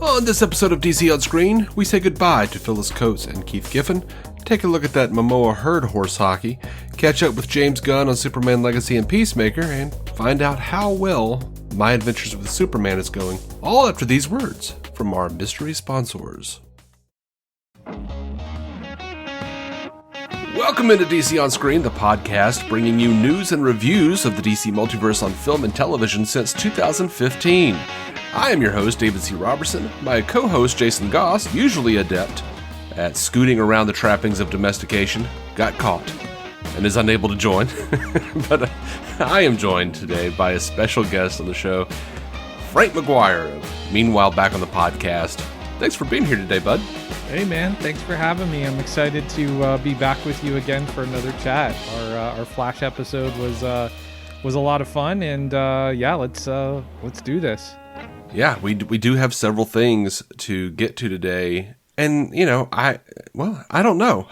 On this episode of DC On Screen, we say goodbye to Phyllis Coates and Keith Giffen, take a look at that Momoa herd horse hockey, catch up with James Gunn on Superman Legacy and Peacemaker, and find out how well My Adventures with Superman is going, all after these words from our mystery sponsors. Welcome into DC On Screen, the podcast bringing you news and reviews of the DC multiverse on film and television since 2015. I am your host, David C. Robertson. My co-host, Jason Goss, usually adept at scooting around the trappings of domestication, got caught and is unable to join. But I am joined today by a special guest on the show, Frank McGuire. Meanwhile, back on the podcast. Thanks for being here today, bud. Hey, man. Thanks for having me. I'm excited to be back with you again for another chat. Our Flash episode was a lot of fun, and let's do this. Yeah, we do have several things to get to today, and I don't know.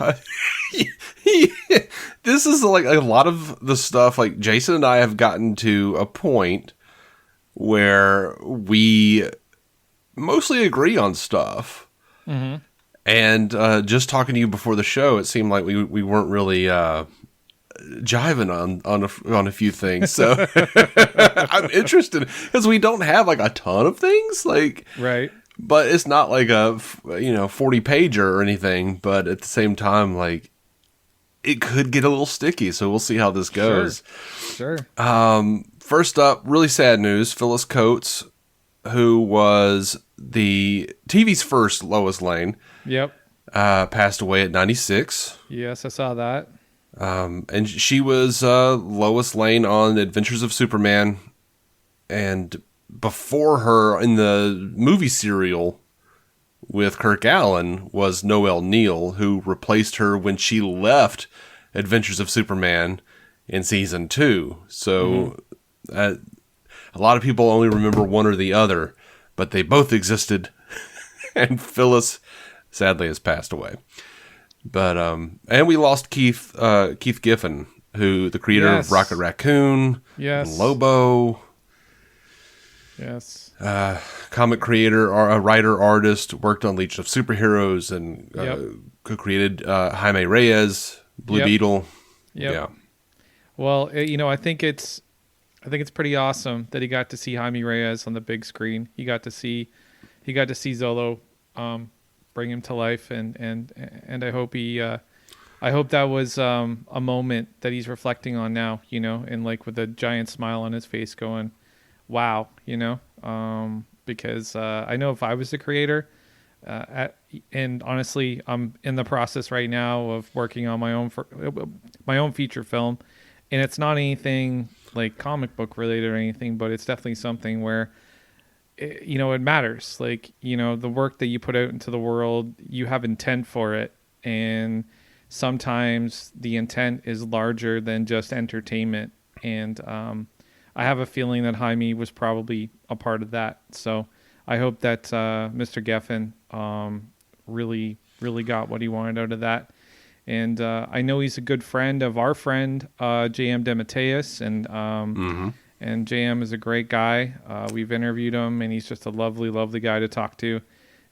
This is like a lot of the stuff. Like Jason and I have gotten to a point where we mostly agree on stuff, and just talking to you before the show, it seemed like we weren't really jiving on a few things, so I'm interested because we don't have like a ton of things, like, right, but it's not like a 40 pager or anything, but at the same time, like, it could get a little sticky, so we'll see how this goes. Sure. First up, really sad news. Phyllis Coates, who was the TV's first Lois Lane, passed away at 96. Yes, I saw that. And she was Lois Lane on Adventures of Superman, and before her in the movie serial with Kirk Allen was Noelle Neal, who replaced her when she left Adventures of Superman in season 2. So a lot of people only remember one or the other, but they both existed, and Phyllis sadly has passed away. But and we lost Keith Giffen, who the creator of Raccoon, and Lobo, comic creator, or a writer artist, worked on Legion of Superheroes, and co-created Jaime Reyes, Blue Beetle. Yeah. Well, I think it's pretty awesome that he got to see Jaime Reyes on the big screen. He got to see Zolo. Bring him to life, and I hope I hope that was a moment that he's reflecting on now, and like with a giant smile on his face, going, "Wow," because I know if I was the creator, and honestly, I'm in the process right now of working on my own feature film, and it's not anything like comic book related or anything, but it's definitely something where, it matters. Like, the work that you put out into the world, you have intent for it. And sometimes the intent is larger than just entertainment. And I have a feeling that Jaime was probably a part of that. So I hope that Mr. Giffen really, really got what he wanted out of that. And I know he's a good friend of our friend, J.M. DeMatteis. And JM is a great guy. We've interviewed him, and he's just a lovely, lovely guy to talk to.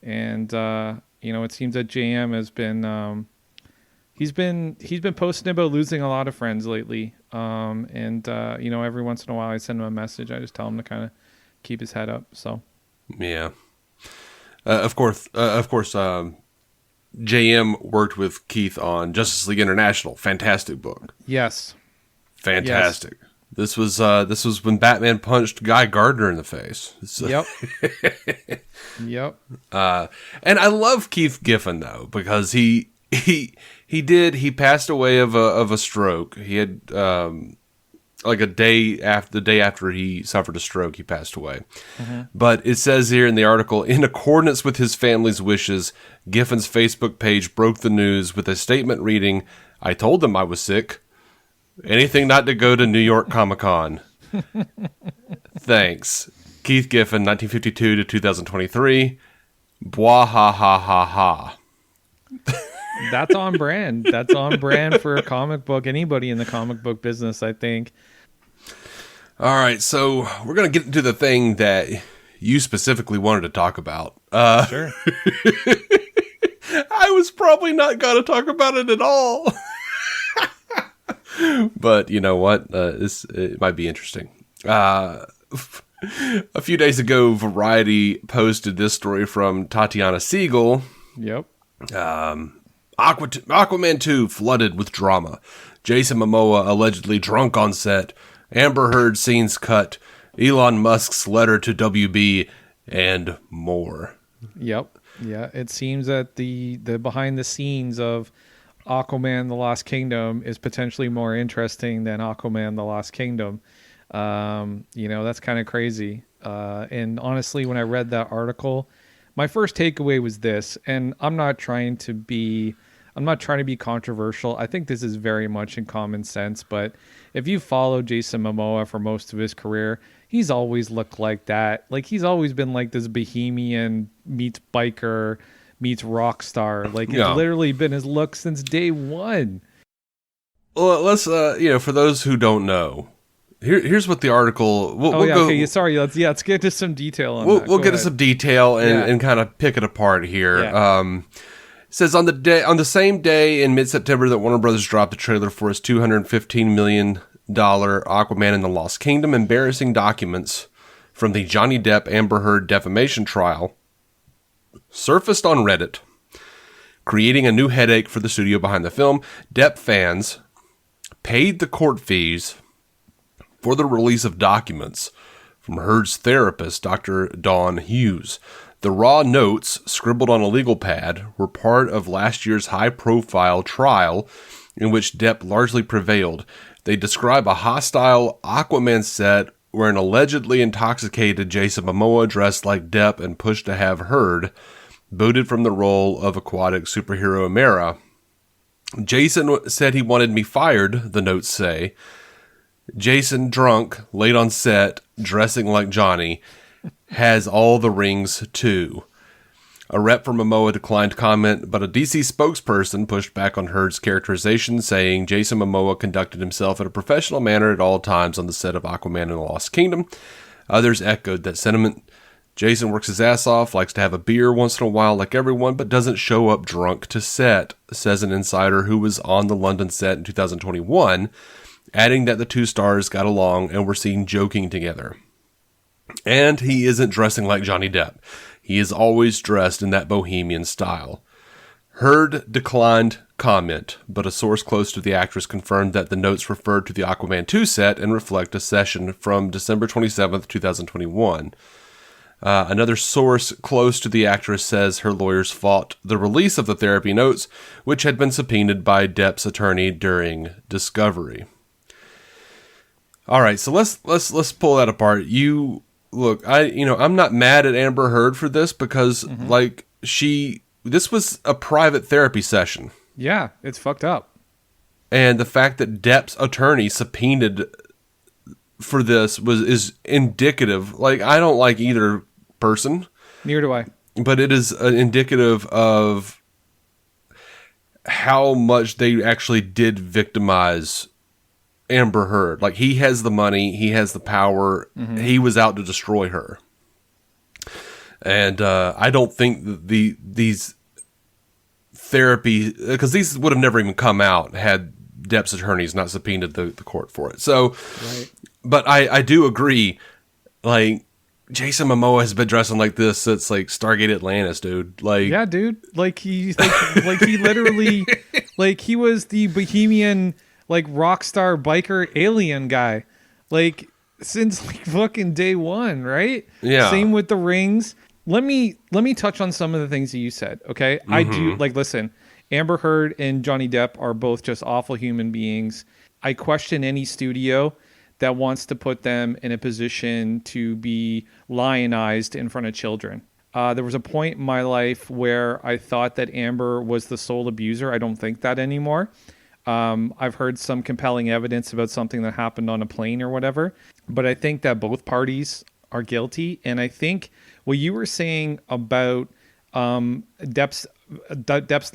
And it seems that JM has been he's been posting about losing a lot of friends lately. Every once in a while I send him a message. I just tell him to kind of keep his head up. So yeah, of course. JM worked with Keith on Justice League International. Fantastic book. Yes, fantastic. Yes. This was when Batman punched Guy Gardner in the face. Yep. Yep. And I love Keith Giffen though, because he passed away of a stroke. He had like the day after he suffered a stroke, he passed away. But it says here in the article, in accordance with his family's wishes, Giffen's Facebook page broke the news with a statement reading, "I told them I was sick. Anything not to go to New York Comic-Con. Thanks. Keith Giffen, 1952 to 2023. Bwah ha ha ha ha." That's on brand. That's on brand for a comic book. Anybody in the comic book business, I think. All right, so we're going to get into the thing that you specifically wanted to talk about. Sure. I was probably not going to talk about it at all. But you know what? It might be interesting. A few days ago, Variety posted this story from Tatiana Siegel. Yep. Aquaman 2 flooded with drama. Jason Momoa allegedly drunk on set. Amber Heard scenes cut. Elon Musk's letter to WB, and more. Yep. Yeah. It seems that the behind the scenes of Aquaman The Lost Kingdom is potentially more interesting than Aquaman The Lost Kingdom. That's kind of crazy. And honestly, when I read that article, my first takeaway was this, and I'm not trying to be controversial. I think this is very much in common sense, but if you follow Jason Momoa for most of his career, he's always looked like that. Like, he's always been like this bohemian meets biker meets rock star. Like, it's literally been his look since day one. Well, let's for those who don't know, here's what the article. Let's get to some detail on that. We'll get to some detail and kind of pick it apart here. Yeah. It says on the same day in mid-September that Warner Brothers dropped the trailer for its $215 million Aquaman and the Lost Kingdom, embarrassing documents from the Johnny Depp Amber Heard defamation trial surfaced on Reddit, creating a new headache for the studio behind the film. Depp fans paid the court fees for the release of documents from Heard's therapist, Dr. Dawn Hughes. The raw notes, scribbled on a legal pad, were part of last year's high-profile trial in which Depp largely prevailed. They describe a hostile Aquaman set where an allegedly intoxicated Jason Momoa dressed like Depp and pushed to have Heard booted from the role of aquatic superhero Mera. Jason said he wanted me fired, the notes say. Jason, drunk, late on set, dressing like Johnny, has all the rings too. A rep for Momoa declined comment, but a DC spokesperson pushed back on Heard's characterization, saying Jason Momoa conducted himself in a professional manner at all times on the set of Aquaman and the Lost Kingdom. Others echoed that sentiment. Jason works his ass off, likes to have a beer once in a while like everyone, but doesn't show up drunk to set, says an insider who was on the London set in 2021, adding that the two stars got along and were seen joking together. And he isn't dressing like Johnny Depp. He is always dressed in that bohemian style. Heard declined comment, but a source close to the actress confirmed that the notes referred to the Aquaman 2 set and reflect a session from December 27th, 2021. Another source close to the actress says her lawyers fought the release of the therapy notes, which had been subpoenaed by Depp's attorney during discovery. All right, so let's pull that apart. I'm not mad at Amber Heard for this because this was a private therapy session. Yeah, it's fucked up. And the fact that Depp's attorney subpoenaed for this is indicative. Like, I don't like either person. Neither do I. But it is indicative of how much they actually did victimize Amber Heard. Like, he has the money, he has the power, he was out to destroy her. And I don't think that these therapy, because these would have never even come out had Depp's attorneys not subpoenaed the court for it. So, right. But I do agree, like, Jason Momoa has been dressing like this since, like, Stargate Atlantis, dude. Like, yeah, dude. Like, he literally, like, he was the bohemian, like, rock star biker alien guy, like, since, like, fucking day one, right? Yeah. Same with the rings. Let me touch on some of the things that you said, okay? I do, like, listen, Amber Heard and Johnny Depp are both just awful human beings. I question any studio that wants to put them in a position to be lionized in front of children. There was a point in my life where I thought that Amber was the sole abuser. I don't think that anymore. I've heard some compelling evidence about something that happened on a plane or whatever, but I think that both parties are guilty. And I think what you were saying about Depp's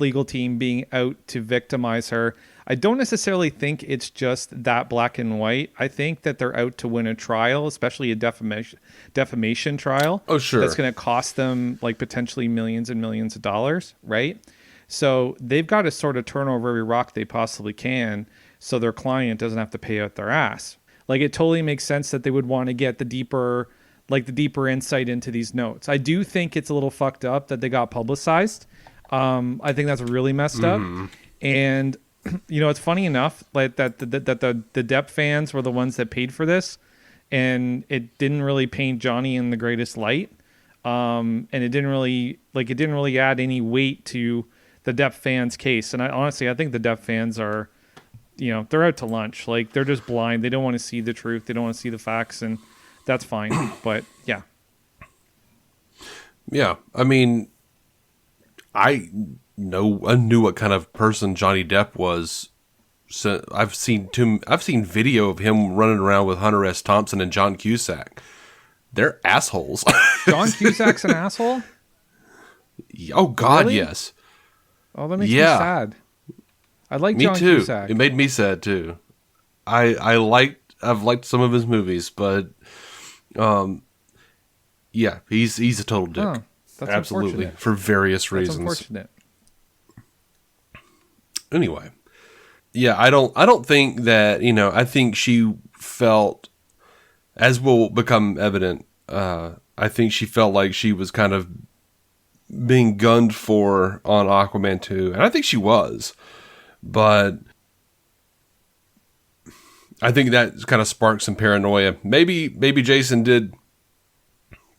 legal team being out to victimize her, I don't necessarily think it's just that black and white. I think that they're out to win a trial, especially a defamation trial. Oh, sure. That's going to cost them like potentially millions and millions of dollars, right? So they've got to sort of turn over every rock they possibly can so their client doesn't have to pay out their ass. Like, it totally makes sense that they would want to get the deeper insight into these notes. I do think it's a little fucked up that they got publicized. I think that's really messed up. And it's funny enough like that the Depp fans were the ones that paid for this, and it didn't really paint Johnny in the greatest light. And it didn't really add any weight to the Depp fans' case. And I think the Depp fans are, they're out to lunch. Like, they're just blind. They don't want to see the truth. They don't want to see the facts, and that's fine. But yeah. Yeah. I mean, I knew what kind of person Johnny Depp was. So I've seen video of him running around with Hunter S. Thompson and John Cusack. They're assholes. John Cusack's an asshole? Oh God, really? Yes. Oh, that makes me sad. I like John Cusack. It made me sad too. I've liked some of his movies, but he's a total dick. Oh, that's absolutely, for various reasons. That's unfortunate. Anyway, yeah, I don't think that, I think she felt, as will become evident, I think she felt like she was kind of being gunned for on Aquaman 2, and I think she was, but I think that kind of sparked some paranoia. Maybe Jason did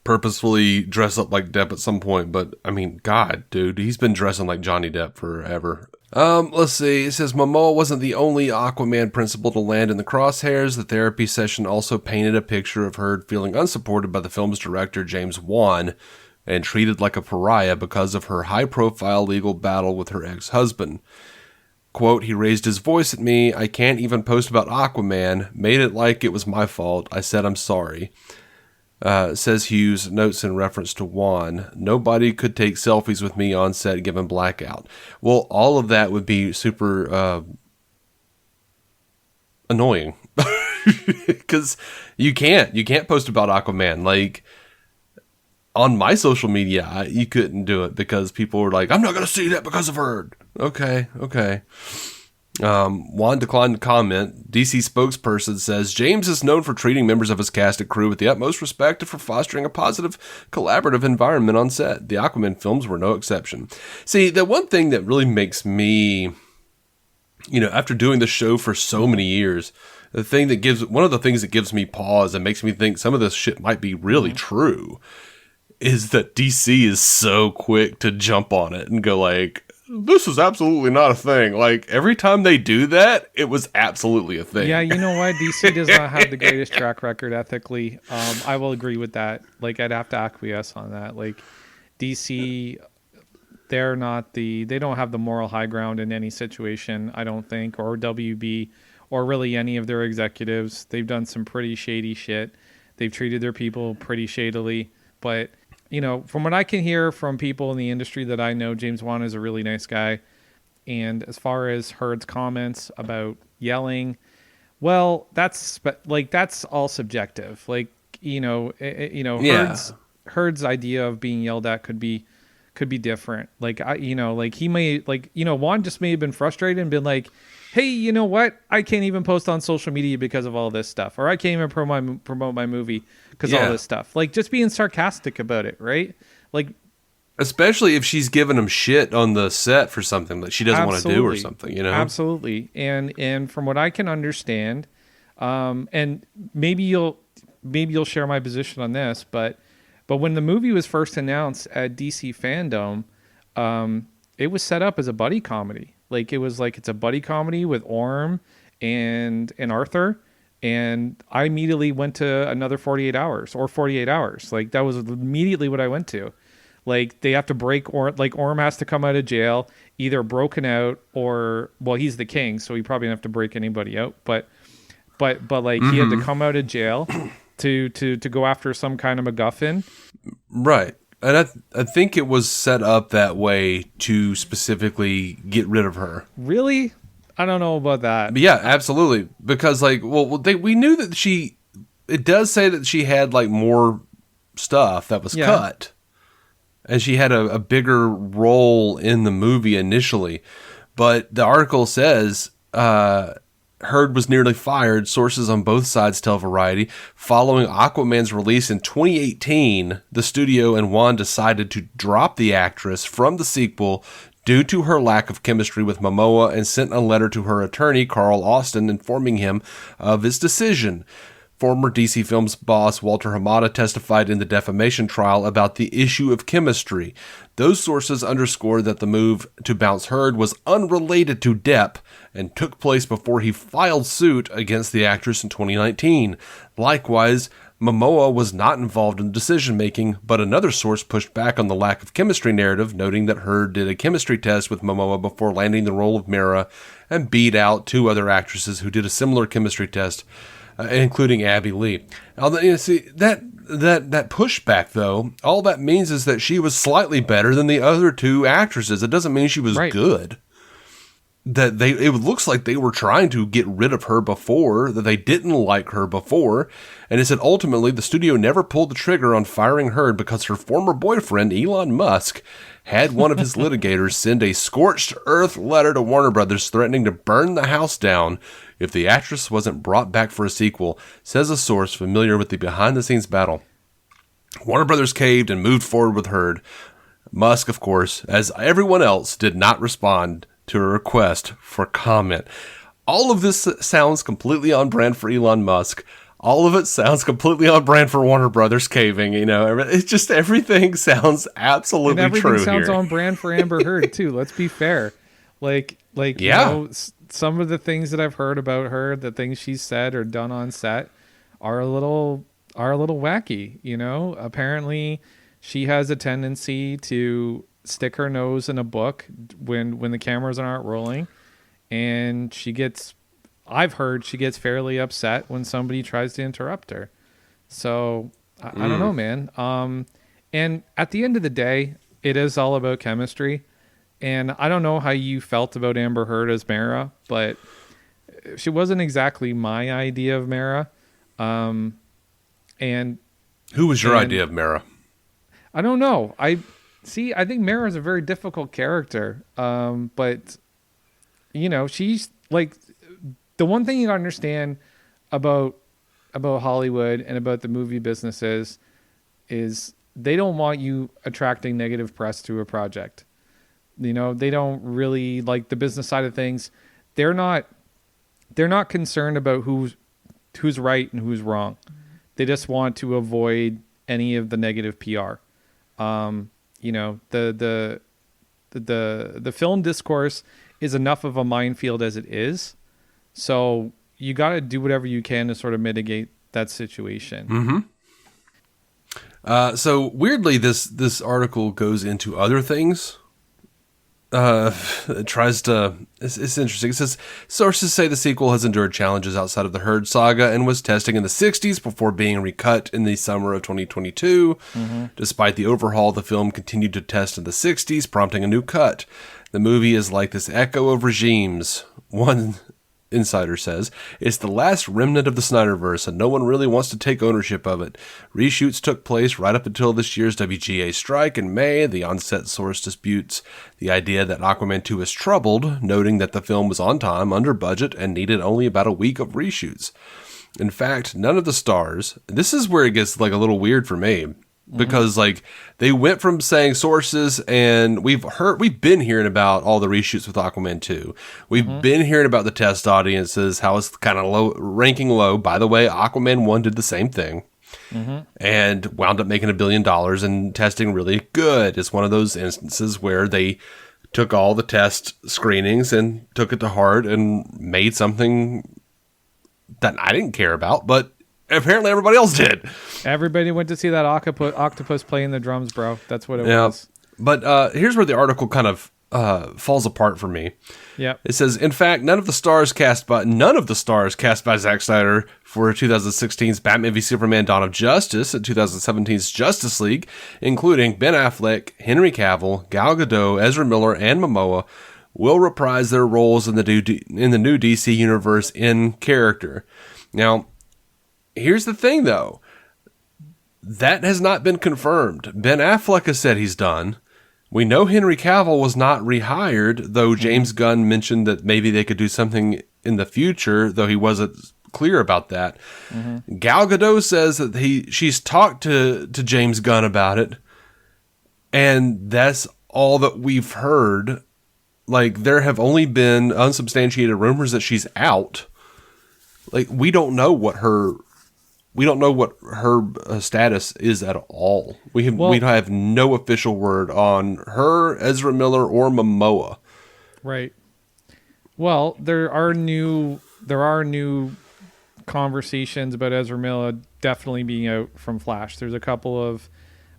purposefully dress up like Depp at some point, but I mean, God, dude, he's been dressing like Johnny Depp forever. Let's see. It says Momoa wasn't the only Aquaman principal to land in the crosshairs. The therapy session also painted a picture of her feeling unsupported by the film's director, James Wan, and treated like a pariah because of her high-profile legal battle with her ex-husband. Quote, he raised his voice at me. I can't even post about Aquaman. Made it like it was my fault. I said I'm sorry. Says Hughes, notes in reference to Juan. Nobody could take selfies with me on set given blackout. Well, all of that would be super annoying. Because you can't post about Aquaman. Like, on my social media, you couldn't do it because people were like, I'm not going to see that because of her. Okay. Juan declined to comment. DC spokesperson says, James is known for treating members of his cast and crew with the utmost respect and for fostering a positive, collaborative environment on set. The Aquaman films were no exception. See, the one thing that really makes me, after doing the show for so many years, one of the things that gives me pause and makes me think some of this shit might be really true is that DC is so quick to jump on it and go like, this is absolutely not a thing. Like, every time they do that, it was absolutely a thing. Yeah, you know what? DC does not have the greatest track record ethically. I will agree with that. Like, I'd have to acquiesce on that. Like, DC, they don't have the moral high ground in any situation, I don't think, or WB, or really any of their executives. They've done some pretty shady shit. They've treated their people pretty shadily, but from what I can hear from people in the industry that I know, James Wan is a really nice guy. And as far as Heard's comments about yelling, well, that's all subjective. Like, Heard's idea of being yelled at could be different. Like, he may, Wan just may have been frustrated and been like, hey, you know what? I can't even post on social media because of all this stuff. Or I can't even promote my movie because of all this stuff. Like, just being sarcastic about it, right? Like, especially if she's giving him shit on the set for something that she doesn't want to do or something, Absolutely. And from what I can understand, and maybe you'll share my position on this, but when the movie was first announced at DC Fandom, it was set up as a buddy comedy. Like, it was like, it's a buddy comedy with Orm and Arthur. And I immediately went to another 48 hours. Like, that was immediately what I went to. Like, they have to break, or like Orm has to come out of jail, either broken out or, well, he's the king, so he probably didn't have to break anybody out. But like, he had to come out of jail to go after some kind of MacGuffin. Right. And I think it was set up that way to specifically get rid of her. Really? I don't know about that. But yeah, absolutely. Because like, we knew that it does say that she had like more stuff that was cut. And she had a bigger role in the movie initially. But the article says, Heard was nearly fired, sources on both sides tell Variety. Following Aquaman's release in 2018, the studio and Wan decided to drop the actress from the sequel due to her lack of chemistry with Momoa, and sent a letter to her attorney, Carl Austin, informing him of his decision. Former DC Films boss Walter Hamada testified in the defamation trial about the issue of chemistry. Those sources underscored that the move to bounce Heard was unrelated to Depp and took place before he filed suit against the actress in 2019. Likewise, Momoa was not involved in decision-making, but another source pushed back on the lack of chemistry narrative, noting that Heard did a chemistry test with Momoa before landing the role of Mera and beat out 2 other actresses who did a similar chemistry test, including Abby Lee. Now, see, that pushback, though, all that means is that she was slightly better than the other 2 actresses. It doesn't mean she was good. It looks like they were trying to get rid of her before, that they didn't like her before, and it said ultimately the studio never pulled the trigger on firing Heard because her former boyfriend, Elon Musk, had one of his litigators send a scorched earth letter to Warner Brothers threatening to burn the house down if the actress wasn't brought back for a sequel, says a source familiar with the behind-the-scenes battle. Warner Brothers caved and moved forward with Heard. Musk, of course, as everyone else, did not respond to a request for comment. All of this sounds completely on brand for Elon Musk. All of it sounds completely on brand for Warner Brothers caving. It's just everything sounds absolutely true. And everything here. sounds on brand for Amber Heard too. Let's be fair. Some of the things that I've heard about her, the things she's said or done on set, are a little wacky. Apparently, she has a tendency to stick her nose in a book when the cameras aren't rolling, and I've heard she gets fairly upset when somebody tries to interrupt her. So I don't know, man. And at the end of the day, it is all about chemistry. And I don't know how you felt about Amber Heard as Mera, but she wasn't exactly my idea of Mera. And who was your idea of Mera? I don't know. I think Mera is a very difficult character. But she's like, the one thing you gotta understand about Hollywood and about the movie business is they don't want you attracting negative press to a project. They don't really like the business side of things. They're not concerned about who's right and who's wrong. They just want to avoid any of the negative PR. The film discourse is enough of a minefield as it is. So you got to do whatever you can to sort of mitigate that situation. Mm-hmm. So weirdly, this article goes into other things. It tries to. It's interesting. It says sources say the sequel has endured challenges outside of the Heard saga and was testing in the 60s before being recut in the summer of 2022. Mm-hmm. Despite the overhaul, the film continued to test in the 60s, prompting a new cut. The movie is like this echo of regimes. One insider says it's the last remnant of the Snyderverse, and no one really wants to take ownership of it. Reshoots took place right up until this year's WGA strike in May. The on-set source disputes the idea that Aquaman 2 is troubled, noting that the film was on time, under budget, and needed only about a week of reshoots. In fact, none of the stars, this is where it gets like a little weird for me, because like they went from saying sources, and we've been hearing about all the reshoots with Aquaman 2. We've been hearing about the test audiences, how it's kind of ranking low. By the way, Aquaman 1 did the same thing and wound up making $1 billion and testing really good. It's one of those instances where they took all the test screenings and took it to heart and made something that I didn't care about, but apparently everybody else did. Everybody went to see that octopus playing the drums, bro. That's what it was. But here's where the article kind of falls apart for me. Yeah. It says, in fact, none of the stars cast by Zack Snyder for 2016's Batman v Superman: Dawn of Justice and 2017's Justice League, including Ben Affleck, Henry Cavill, Gal Gadot, Ezra Miller, and Momoa, will reprise their roles in the new DC universe in character. Now, here's the thing, though. That has not been confirmed. Ben Affleck has said he's done. We know Henry Cavill was not rehired, though James Gunn mentioned that maybe they could do something in the future, though he wasn't clear about that. Gal Gadot says that she's talked to James Gunn about it, and that's all that we've heard. Like, there have only been unsubstantiated rumors that she's out. Like, we don't know what her status is at all. We have no official word on her, Ezra Miller, or Momoa. Right. Well, there are new conversations about Ezra Miller definitely being out from Flash. There's a couple of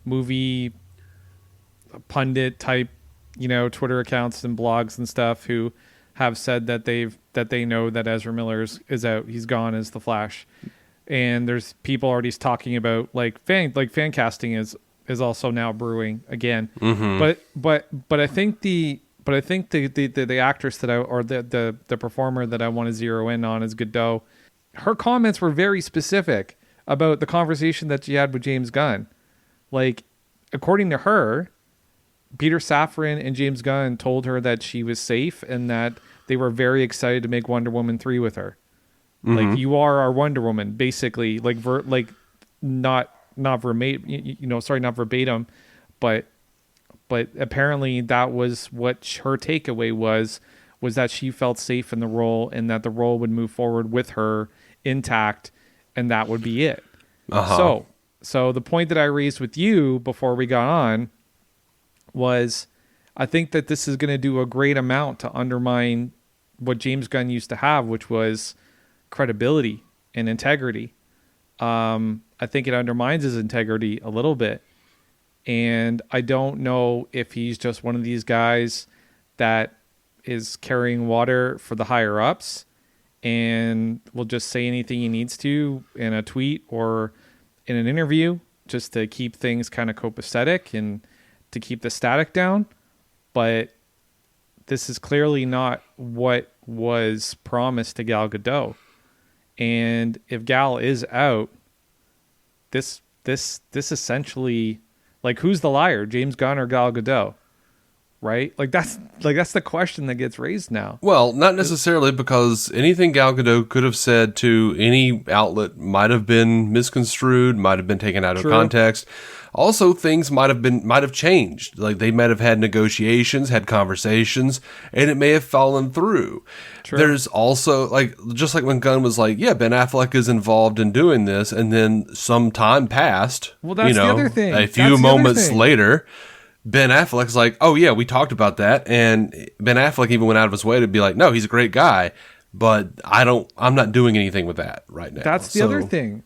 movie pundit type, Twitter accounts and blogs and stuff who have said that they know that Ezra Miller is out. He's gone as the Flash. And there's people already talking about fan casting is also now brewing again. But I think the actress the performer that I want to zero in on is Gadot. Her comments were very specific about the conversation that she had with James Gunn. Like, according to her, Peter Safran and James Gunn told her that she was safe and that they were very excited to make Wonder Woman 3 with her. Like, you are our Wonder Woman, basically. Not verbatim, but apparently that was what her takeaway was that she felt safe in the role and that the role would move forward with her intact, and that would be it. So the point that I raised with you before we got on was, I think that this is going to do a great amount to undermine what James Gunn used to have, which was credibility and integrity. I think it undermines his integrity a little bit. And I don't know if he's just one of these guys that is carrying water for the higher ups and will just say anything he needs to in a tweet or in an interview just to keep things kind of copacetic and to keep the static down. But this is clearly not what was promised to Gal Gadot. And if Gal is out, this essentially, who's the liar, James Gunn or Gal Gadot? Right? That's the question that gets raised now. Well, not necessarily, because anything Gal Gadot could have said to any outlet might have been misconstrued, might have been taken out of context. Also, things might have changed. Like, they might have had negotiations, had conversations, and it may have fallen through. True. There's also, just like when Gunn was like, yeah, Ben Affleck is involved in doing this, and then some time passed. Well, that's the other thing. A few moments later, Ben Affleck's like, oh yeah, we talked about that. And Ben Affleck even went out of his way to be like, no, he's a great guy, but I'm not doing anything with that right now. That's the other thing.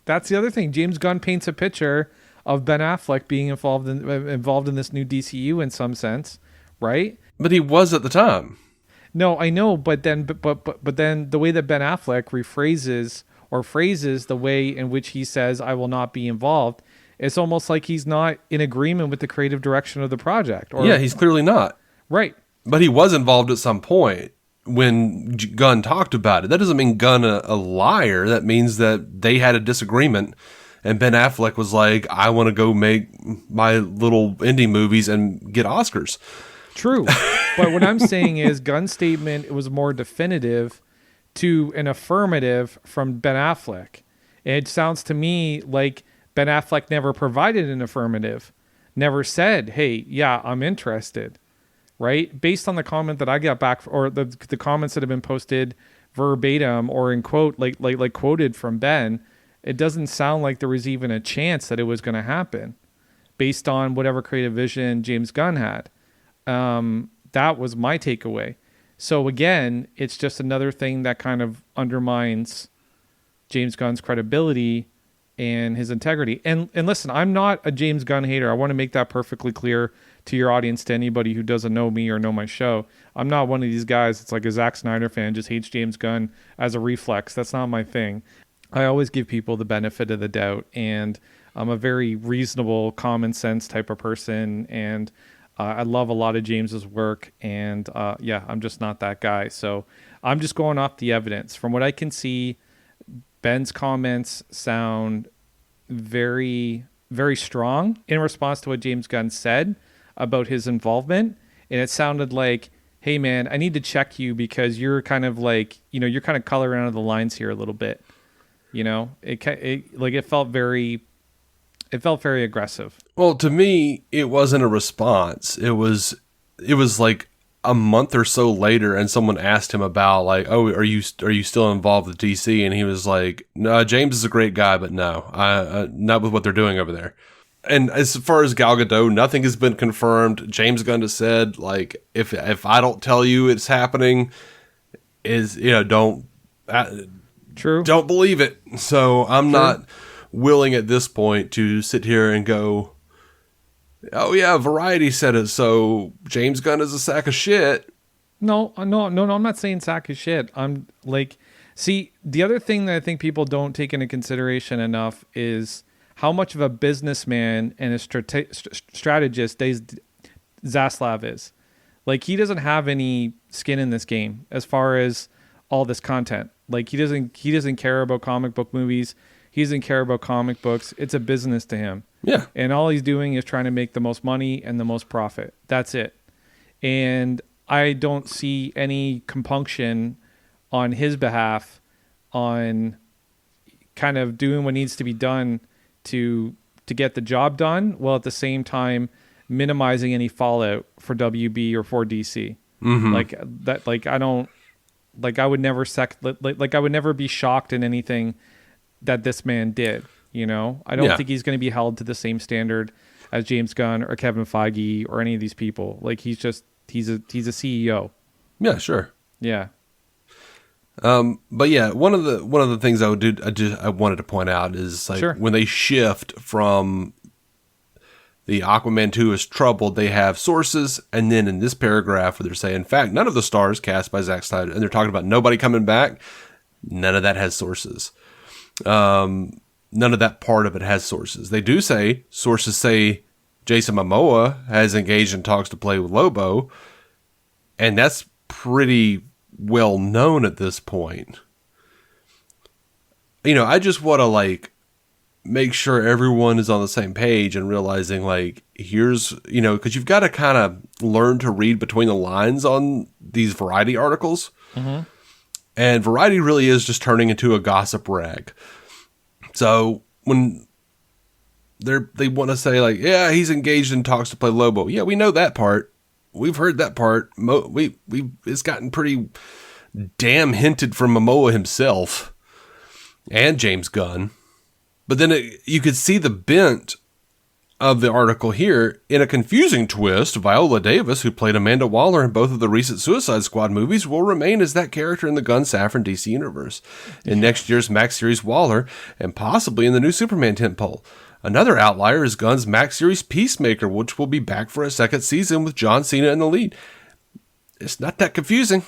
James Gunn paints a picture of Ben Affleck being involved in this new DCU in some sense, right? But he was at the time. No, I know, but then the way that Ben Affleck phrases the way in which he says, I will not be involved, it's almost like he's not in agreement with the creative direction of the project. Yeah, he's clearly not. Right. But he was involved at some point when Gunn talked about it. That doesn't mean Gunn a liar. That means that they had a disagreement, and Ben Affleck was like, I want to go make my little indie movies and get Oscars. True. But what I'm saying is Gunn's statement was more definitive to an affirmative from Ben Affleck. It sounds to me like Ben Affleck never provided an affirmative, never said, hey, yeah, I'm interested, right? Based on the comment that I got back, or the comments that have been posted verbatim or in quote, like quoted from Ben, it doesn't sound like there was even a chance that it was going to happen based on whatever creative vision James Gunn had. That was my takeaway. So again, it's just another thing that kind of undermines James Gunn's credibility and his integrity. And listen, I'm not a James Gunn hater. I want to make that perfectly clear to your audience, to anybody who doesn't know me or know my show. I'm not one of these guys that's like a Zack Snyder fan, just hates James Gunn as a reflex. That's not my thing. I always give people the benefit of the doubt, and I'm a very reasonable, common sense type of person, and I love a lot of James's work, and I'm just not that guy. So I'm just going off the evidence. From what I can see, Ben's comments sound very, very strong in response to what James Gunn said about his involvement. And it sounded like, hey man, I need to check you because you're kind of like, you're kind of coloring out of the lines here a little bit. It felt very aggressive. Well, to me, it wasn't a response. It was like a month or so later, and someone asked him about like, "Oh, are you still involved with DC?" And he was like, "No, James is a great guy, but no, not with what they're doing over there." And as far as Gal Gadot, nothing has been confirmed. James Gunn has said, like, if I don't tell you it's happening, don't believe it. So I'm not willing at this point to sit here and go, oh yeah, Variety said it, so James Gunn is a sack of shit. No, I'm not saying sack of shit. I'm like, see, the other thing that I think people don't take into consideration enough is how much of a businessman and a strategist Zaslav is. Like, he doesn't have any skin in this game as far as all this content. Like, he doesn't care about comic book movies. He doesn't care about comic books. It's a business to him. Yeah. And all he's doing is trying to make the most money and the most profit. That's it. And I don't see any compunction on his behalf on kind of doing what needs to be done to get the job done, while at the same time minimizing any fallout for WB or for DC. Mm-hmm. Like that, like I don't, like I would never I would never be shocked in anything that this man did. I don't think he's going to be held to the same standard as James Gunn or Kevin Feige or any of these people. Like, he's a CEO. Yeah, sure. Yeah. But yeah, one of the things I wanted to point out is like when they shift from the Aquaman 2 is troubled, they have sources, and then in this paragraph where they're saying, in fact, none of the stars cast by Zack Snyder, and they're talking about nobody coming back, none of that has sources. None of that part of it has sources. They do say, sources say Jason Momoa has engaged in talks to play with Lobo, and that's pretty well known at this point. I just want to like make sure everyone is on the same page and realizing like, here's, because you've got to kind of learn to read between the lines on these Variety articles. Mm-hmm. And Variety really is just turning into a gossip rag. So when they want to say like, yeah, he's engaged in talks to play Lobo. Yeah, we know that part. We've heard that part. It's gotten pretty damn hinted from Momoa himself and James Gunn. But then you could see the bent of the article here. In a confusing twist, Viola Davis, who played Amanda Waller in both of the recent Suicide Squad movies, will remain as that character in the Gunn Safran DC universe, in next year's Max Series Waller, and possibly in the new Superman tentpole. Another outlier is Gunn's Max Series Peacemaker, which will be back for a second season with John Cena in the lead. It's not that confusing.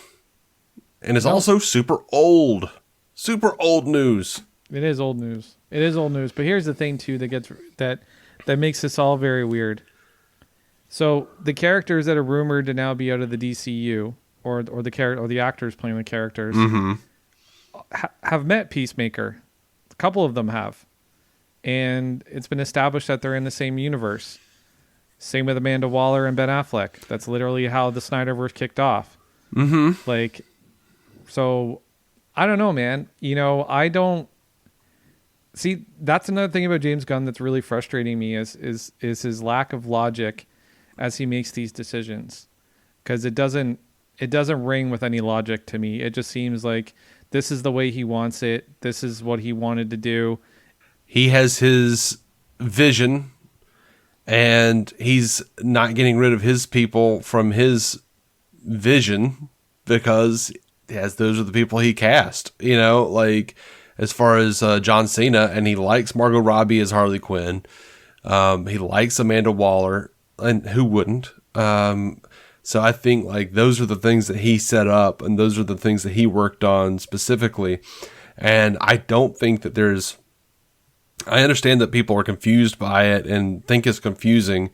And it's also super old. Super old news. It is old news. But here's the thing too that makes this all very weird. So the characters that are rumored to now be out of the DCU, or the actors playing the characters, mm-hmm. have met Peacemaker. A couple of them have, and it's been established that they're in the same universe. Same with Amanda Waller and Ben Affleck. That's literally how the Snyderverse kicked off. Mm-hmm. Like, so I don't know, man. I don't. See, that's another thing about James Gunn that's really frustrating me is his lack of logic as he makes these decisions, because it doesn't ring with any logic to me. It just seems like this is the way he wants it. This is what he wanted to do. He has his vision, and he's not getting rid of his people from his vision because those are the people he cast. Like, as far as John Cena, and he likes Margot Robbie as Harley Quinn. He likes Amanda Waller, and who wouldn't? So I think like those are the things that he set up, and those are the things that he worked on specifically. And I don't think that I understand that people are confused by it and think it's confusing.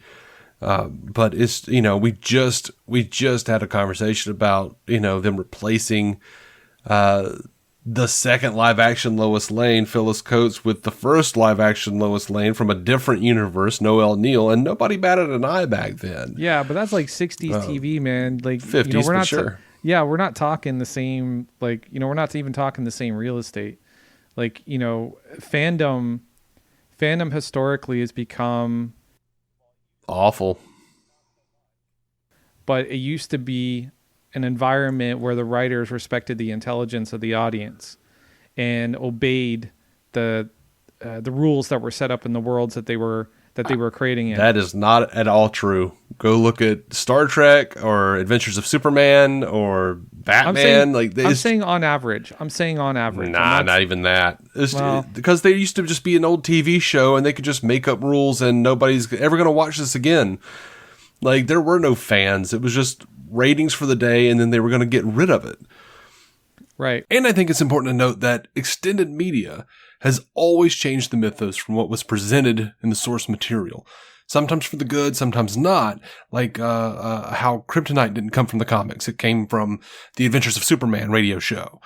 But it's, we just had a conversation about, them replacing the second live action Lois Lane, Phyllis Coates, with the first live action Lois Lane from a different universe, Noelle Neal, and nobody batted an eye back then. Yeah, but that's like 60s TV, man. Like 50s, we're not sure. we're not talking the same, we're not even talking the same real estate. Fandom historically has become awful. But it used to be an environment where the writers respected the intelligence of the audience and obeyed the rules that were set up in the worlds that they were creating in. That is not at all true. Go look at Star Trek or Adventures of Superman or Batman. I'm saying on average. Nah, not even that. Because they used to just be an old TV show and they could just make up rules and nobody's ever going to watch this again. There were no fans. It was just ratings for the day, and then they were going to get rid of it. Right. And I think it's important to note that extended media has always changed the mythos from what was presented in the source material. Sometimes for the good, sometimes not. How Kryptonite didn't come from the comics. It came from the Adventures of Superman radio show.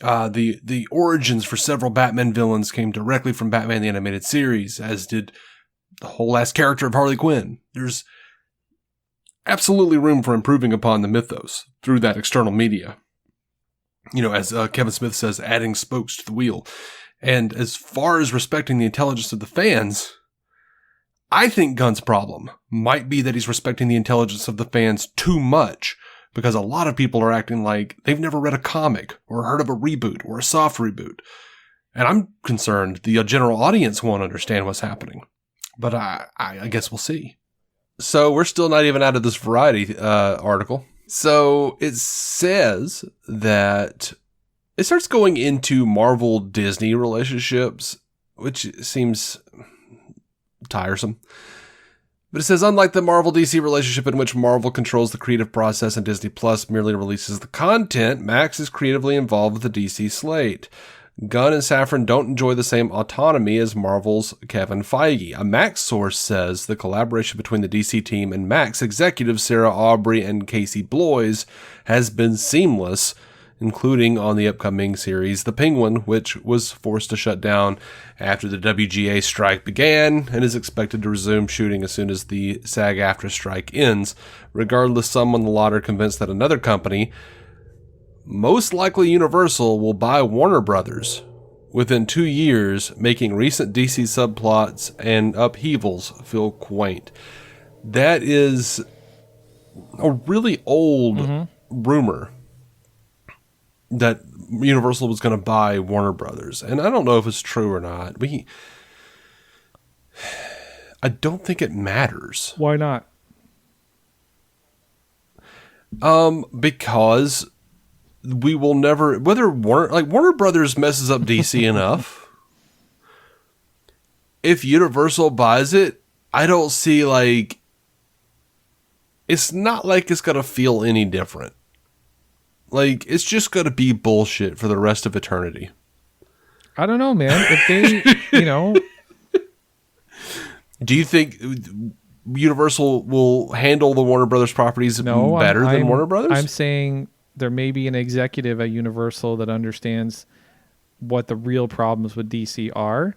The origins for several Batman villains came directly from Batman the Animated Series, as did the whole last character of Harley Quinn. There's absolutely room for improving upon the mythos through that external media. As Kevin Smith says, adding spokes to the wheel. And as far as respecting the intelligence of the fans, I think Gunn's problem might be that he's respecting the intelligence of the fans too much, because a lot of people are acting like they've never read a comic or heard of a reboot or a soft reboot. And I'm concerned the general audience won't understand what's happening. But I guess we'll see. So we're still not even out of this Variety article. So it says that it starts going into Marvel-Disney relationships, which seems tiresome. But it says, unlike the Marvel-DC relationship in which Marvel controls the creative process and Disney Plus merely releases the content, Max is creatively involved with the DC slate. Gunn and Safran don't enjoy the same autonomy as Marvel's Kevin Feige. A Max source says the collaboration between the DC team and Max executives Sarah Aubrey and Casey Bloys has been seamless, including on the upcoming series The Penguin, which was forced to shut down after the WGA strike began and is expected to resume shooting as soon as the SAG-AFTRA strike ends. Regardless, some on the lot are convinced that another company, most likely Universal, will buy Warner Brothers within 2 years, making recent DC subplots and upheavals feel quaint. That is a really old rumor that Universal was going to buy Warner Brothers. And I don't know if it's true or not. I don't think it matters. Why not? Because we will never, Warner Brothers messes up DC enough. If Universal buys it, I don't see it's not like it's going to feel any different. It's just going to be bullshit for the rest of eternity. I don't know, man. If they, Do you think Universal will handle the Warner Brothers properties better than Warner Brothers? I'm saying there may be an executive at Universal that understands what the real problems with DC are,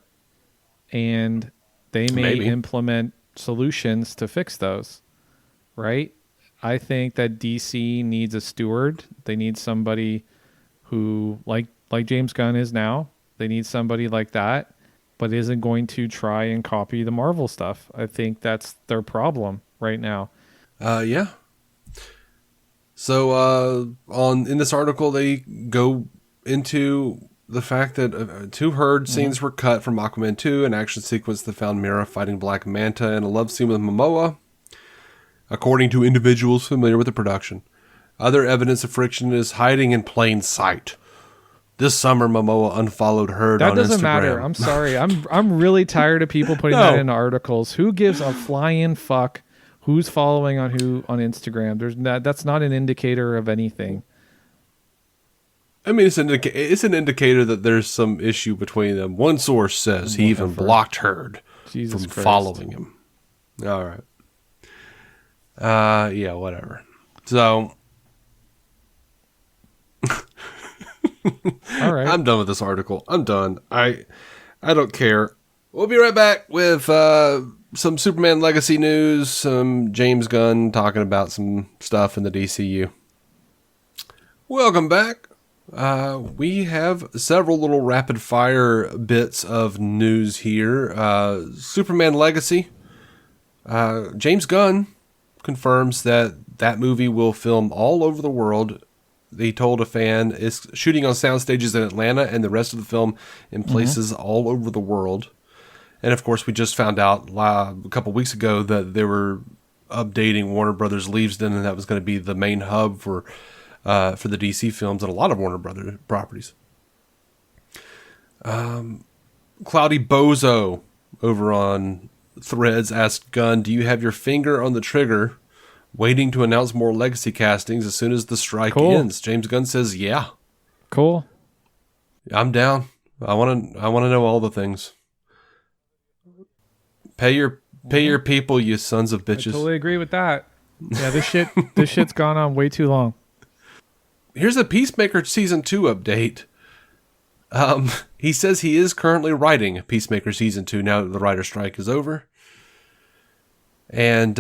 and they may implement solutions to fix those, right? I think that DC needs a steward. They need somebody who, like James Gunn is now, they need somebody like that, but isn't going to try and copy the Marvel stuff. I think that's their problem right now. Yeah. So in this article, they go into the fact that 2 herd scenes were cut from Aquaman 2, an action sequence that found Mera fighting Black Manta, and a love scene with Momoa, according to individuals familiar with the production. Other evidence of friction is hiding in plain sight. This summer, Momoa unfollowed Herd on Instagram. That doesn't matter. I'm sorry. I'm really tired of people putting that in articles. Who gives a flying fuck who's following on who on Instagram? That's not an indicator of anything. I mean, it's an indicator that there's some issue between them. One source says he even blocked Herd from following him. All right. Yeah, whatever. So, all right. I'm done with this article. I'm done. I don't care. We'll be right back with some Superman Legacy news, some James Gunn talking about some stuff in the DCU. Welcome back. We have several little rapid fire bits of news here. Superman Legacy. James Gunn confirms that movie will film all over the world. He told a fan it's shooting on sound stages in Atlanta and the rest of the film in places all over the world. And of course, we just found out a couple weeks ago that they were updating Warner Brothers Leavesden, and that was going to be the main hub for the DC films and a lot of Warner Brothers properties. Cloudy Bozo over on Threads asked Gunn, "Do you have your finger on the trigger, waiting to announce more Legacy castings as soon as the strike ends?" James Gunn says, "Yeah, cool. I'm down. I want to know all the things. Pay your people, you sons of bitches." I totally agree with that. Yeah, this shit's gone on way too long. Here's a Peacemaker season 2 update. He says he is currently writing Peacemaker season 2 now that the writer's strike is over. And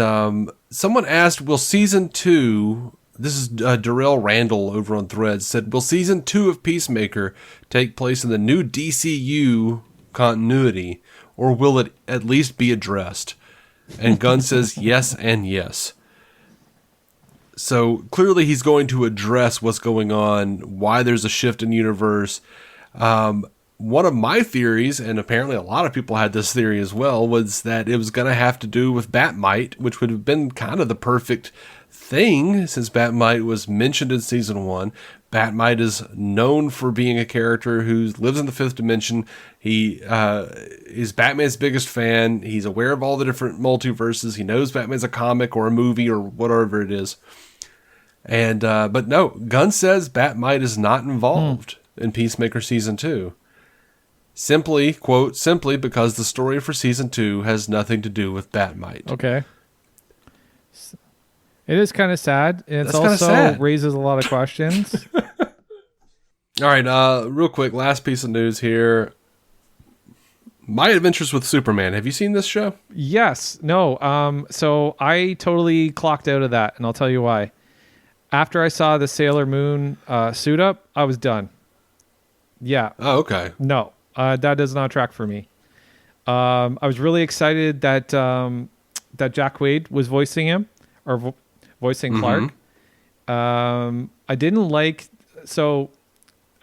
someone asked, will season 2, this is Darrell Randall over on Threads, said, will season 2 of Peacemaker take place in the new DCU continuity, or will it at least be addressed? And Gunn says yes and yes. So clearly he's going to address what's going on, why there's a shift in universe. One of my theories, and apparently a lot of people had this theory as well, was that it was going to have to do with Batmite, which would have been kind of the perfect thing since Batmite was mentioned in season 1. Batmite is known for being a character who lives in the fifth dimension. He is Batman's biggest fan. He's aware of all the different multiverses. He knows Batman's a comic or a movie or whatever it is. And but no, Gunn says Batmite is not involved in Peacemaker season 2. Simply, quote, simply because the story for season 2 has nothing to do with Batmite. Okay. It is kind of sad. And it's also raises a lot of questions. All right, real quick, last piece of news here. My Adventures with Superman. Have you seen this show? Yes. No. So I totally clocked out of that, and I'll tell you why. After I saw the Sailor Moon suit up, I was done. Yeah. Oh, okay. No. That does not track for me. I was really excited that that Jack Wade was voicing him, or voicing Clark. I didn't like... So,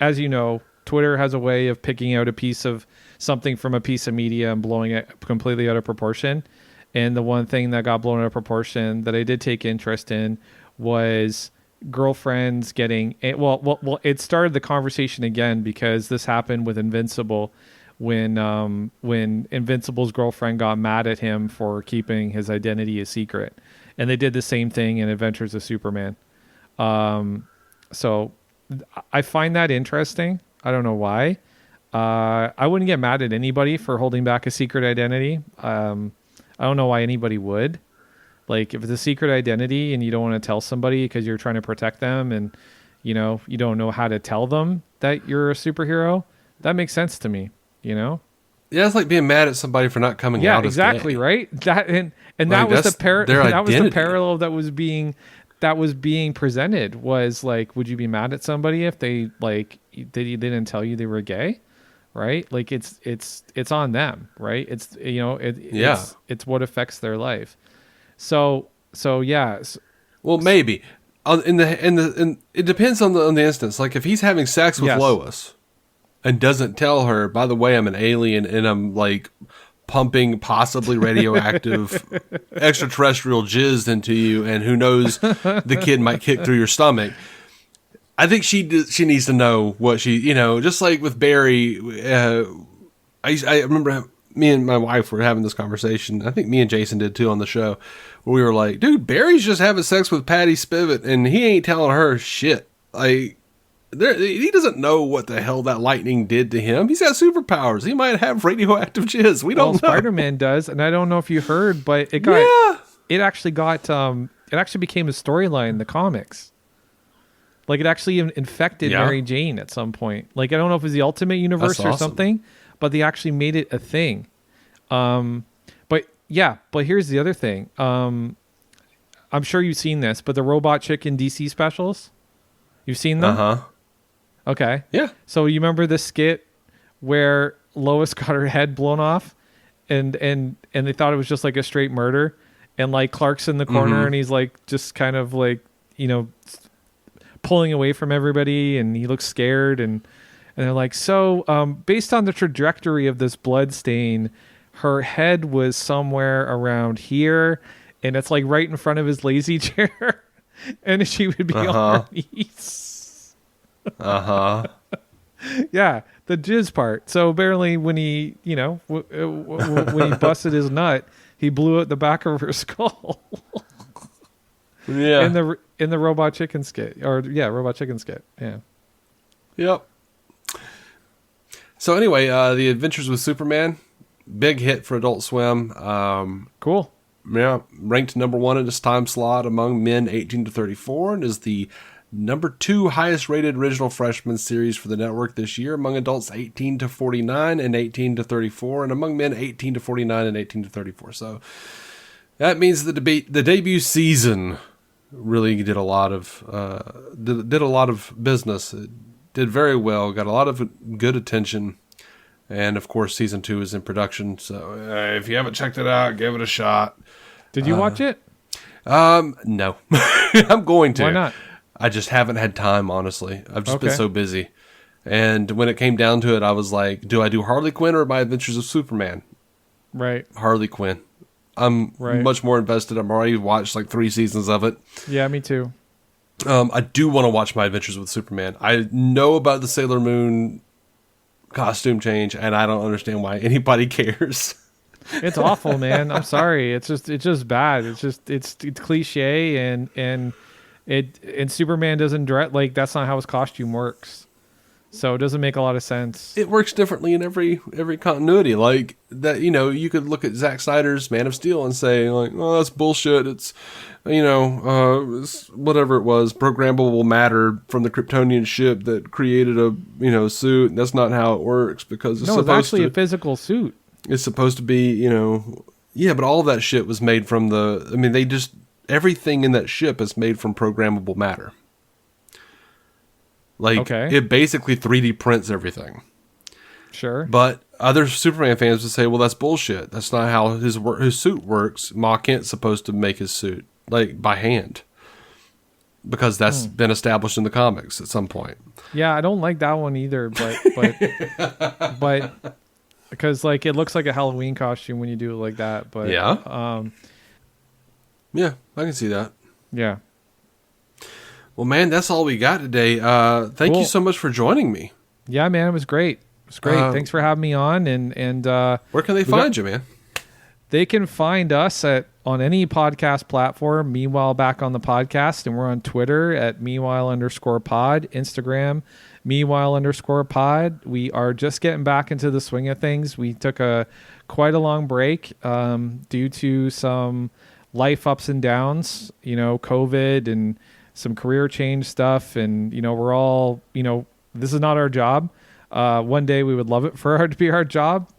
as you know, Twitter has a way of picking out a piece of something from a piece of media and blowing it completely out of proportion. And the one thing that got blown out of proportion that I did take interest in was girlfriends getting... Well, it started the conversation again because this happened with Invincible when Invincible's girlfriend got mad at him for keeping his identity a secret. And they did the same thing in Adventures of Superman. So I find that interesting. I don't know why. I wouldn't get mad at anybody for holding back a secret identity. I don't know why anybody would. Like, if it's a secret identity and you don't want to tell somebody because you're trying to protect them and, you know, you don't know how to tell them that you're a superhero, that makes sense to me, you know? Yeah, it's like being mad at somebody for not coming out as exactly, gay. Right? That and like, that was the parallel that was being presented was like, would you be mad at somebody if they they didn't tell you they were gay? Right? Like it's on them, right? It's, you know, it's what affects their life. So yeah. Well, maybe it depends on the instance. Like if he's having sex with Lois and doesn't tell her, by the way, I'm an alien and I'm like pumping possibly radioactive extraterrestrial jizz into you, and who knows, the kid might kick through your stomach. I think she needs to know what she, you know, just like with Barry. I remember me and my wife were having this conversation. I think me and Jason did too on the show, where we were like, dude, Barry's just having sex with Patty Spivot and he ain't telling her shit. Like, he doesn't know what the hell that lightning did to him. He's got superpowers. He might have radioactive jizz. We don't know. Spider-Man does, and I don't know if you heard, but it actually got actually became a storyline in the comics. Like, it actually infected Mary Jane at some point. Like, I don't know if it was the Ultimate Universe or something, but they actually made it a thing. But here's the other thing. I'm sure you've seen this, but the Robot Chicken DC specials, you've seen them? Uh-huh. Okay. Yeah. So you remember the skit where Lois got her head blown off and they thought it was just like a straight murder, and like Clark's in the corner and he's like just kind of like, pulling away from everybody, and he looks scared, and they're like, so based on the trajectory of this blood stain, her head was somewhere around here, and it's like right in front of his lazy chair, and she would be on her knees. Yeah, the jizz part. So apparently when he when he busted his nut, he blew out the back of her skull. Yeah. In the Robot Chicken skit. Robot Chicken skit. Yeah. Yep. So anyway, The Adventures with Superman, big hit for Adult Swim. Cool. Yeah, ranked number 1 in its time slot among men 18 to 34, and is the number 2 highest rated original freshman series for the network this year among adults 18 to 49 and 18 to 34, and among men 18 to 49 and 18 to 34. So that means the debut season really did a lot of business. It did very well, got a lot of good attention, and of course season 2 is in production. So if you haven't checked it out, give it a shot. Did you watch it? No. I'm going to. Why not? I just haven't had time, honestly. I've just been so busy. And when it came down to it, I was like, do I do Harley Quinn or My Adventures of Superman? Right. Harley Quinn. I'm much more invested. I've already watched like 3 seasons of it. Yeah, me too. I do want to watch My Adventures with Superman. I know about the Sailor Moon costume change, and I don't understand why anybody cares. It's awful, man. I'm sorry. It's just bad. It's cliche, and Superman doesn't direct, like, that's not how his costume works. So it doesn't make a lot of sense. It works differently in every continuity. Like that, you could look at Zack Snyder's Man of Steel and say, like, "Oh, that's bullshit. It's, it's whatever it was, programmable matter from the Kryptonian ship that created a suit." That's not how it works, because it's actually a physical suit. It's supposed to be, but all of that shit was made from everything in that ship is made from programmable matter. Like, It basically 3D prints everything. Sure. But other Superman fans would say, well, that's bullshit. That's not how his suit works. Ma Kent's supposed to make his suit, like, by hand. Because that's been established in the comics at some point. Yeah, I don't like that one either, but because, like, it looks like a Halloween costume when you do it like that. But yeah. Yeah, I can see that. Yeah. Well, man, that's all we got today. Thank you so much for joining me. Yeah, man, it was great. It was great. Thanks for having me on. And where can they find you, man? They can find us on any podcast platform, Meanwhile Back on the Podcast, and we're on Twitter at Meanwhile_pod, Instagram, Meanwhile_pod. We are just getting back into the swing of things. We took quite a long break due to some life ups and downs, COVID and some career change stuff, and we're all, this is not our job. One day we would love it for it to be our job,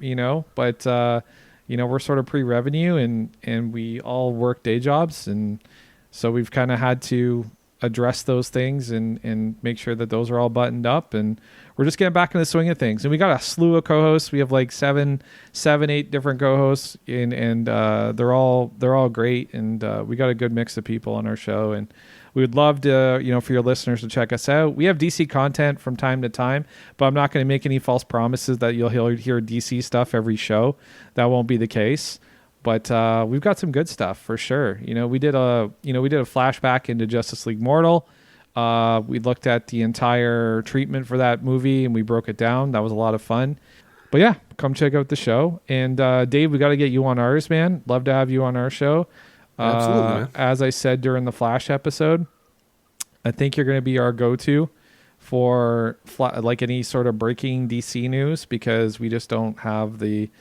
but we're sort of pre-revenue, and we all work day jobs, and so we've kind of had to address those things and make sure that those are all buttoned up, and we're just getting back in the swing of things. And we got a slew of co-hosts. We have like 8 different co-hosts, and they're all great, and we got a good mix of people on our show, and we would love to, for your listeners to check us out. We have DC content from time to time, but I'm not going to make any false promises that you'll hear DC stuff every show. That won't be the case. But we've got some good stuff for sure. We did a flashback into Justice League Mortal. We looked at the entire treatment for that movie, and we broke it down. That was a lot of fun. But yeah, come check out the show. And Dave, we got to get you on ours, man. Love to have you on our show. Absolutely, man. As I said during the Flash episode, I think you're going to be our go-to for like any sort of breaking DC news, because we just don't have the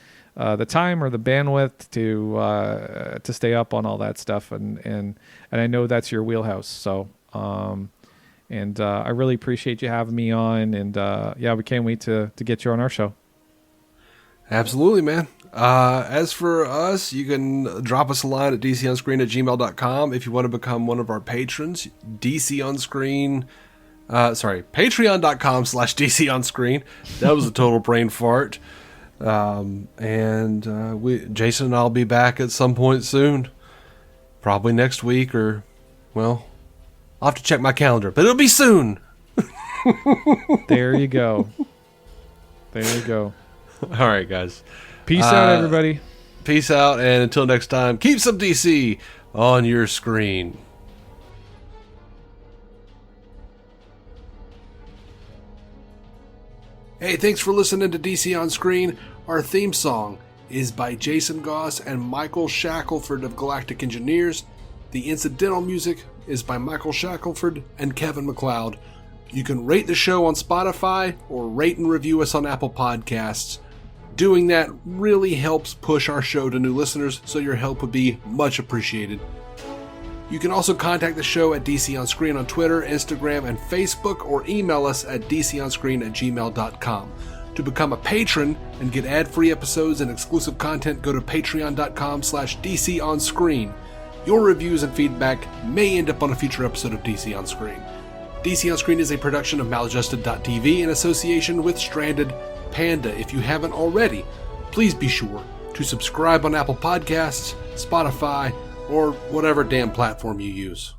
the time or the bandwidth to stay up on all that stuff, and I know that's your wheelhouse. So I really appreciate you having me on, and we can't wait to get you on our show. Absolutely, man. As for us, you can drop us a line at dconscreen@gmail.com if you want to become one of our patrons. patreon.com/dconscreen. That was a total brain fart. Jason and I'll be back at some point soon. Probably next week, or, well, I'll have to check my calendar, but it'll be soon. There you go. There you go. All right, guys. Peace out, everybody. Peace out, and until next time, keep some DC on your screen. Hey, thanks for listening to DC On Screen. Our theme song is by Jason Goss and Michael Shackelford of Galactic Engineers. The incidental music is by Michael Shackelford and Kevin MacLeod. You can rate the show on Spotify or rate and review us on Apple Podcasts. Doing that really helps push our show to new listeners, so your help would be much appreciated. You can also contact the show at DC On Screen on Twitter, Instagram, and Facebook, or email us at dconscreen@gmail.com. To become a patron and get ad-free episodes and exclusive content, go to patreon.com/DCOnScreen. Your reviews and feedback may end up on a future episode of DC On Screen. DC On Screen is a production of Maladjusted.tv in association with Stranded Panda. If you haven't already, please be sure to subscribe on Apple Podcasts, Spotify, or whatever damn platform you use.